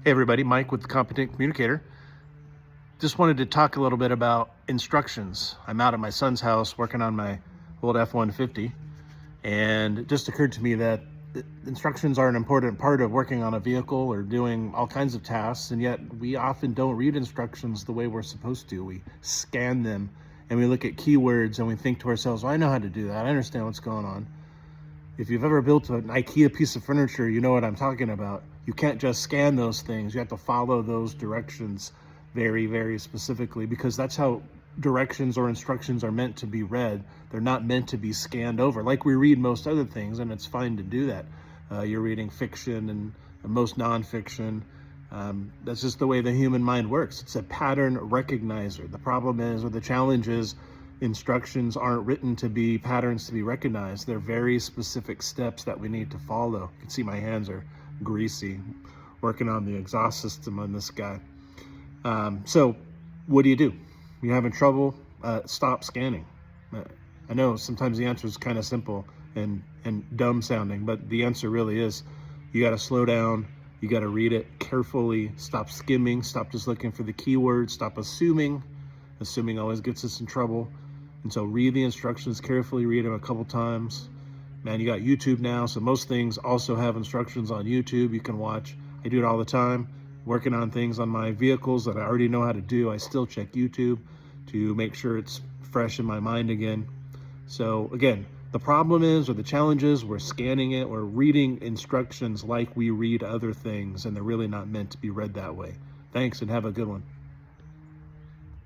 Hey everybody, Mike with the Competent Communicator. Just wanted to talk a little bit about instructions. I'm out at my son's house working on my old F-150, and it just occurred to me that instructions are an important part of working on a vehicle or doing all kinds of tasks, and yet we often don't read instructions the way we're supposed to. We scan them and we look at keywords and we think to ourselves, well, I know how to do that. I understand what's going on. If you've ever built an IKEA piece of furniture, you know what I'm talking about. You can't just scan those things. You have to follow those directions very, very specifically, because that's how directions or instructions are meant to be read. They're not meant to be scanned over like we read most other things, and it's fine to do that. You're reading fiction and most nonfiction. That's just the way the human mind works. It's a pattern recognizer. The problem is, or the challenge is, instructions aren't written to be patterns to be recognized. They're very specific steps that we need to follow. You can see my hands are greasy, working on the exhaust system on this guy. So what do? You're having trouble? Stop scanning. I know sometimes the answer is kind of simple and dumb sounding, but the answer really is, you got to slow down. You got to read it carefully. Stop skimming. Stop just looking for the keywords. Stop assuming. Assuming always gets us in trouble. And so read the instructions carefully, read them a couple times. Man, you got YouTube now, so most things also have instructions on YouTube you can watch. I do it all the time. Working on things on my vehicles that I already know how to do, I still check YouTube to make sure it's fresh in my mind again. So again, the problem is, or the challenge is, we're scanning it, we're reading instructions like we read other things, and they're really not meant to be read that way. Thanks, and have a good one.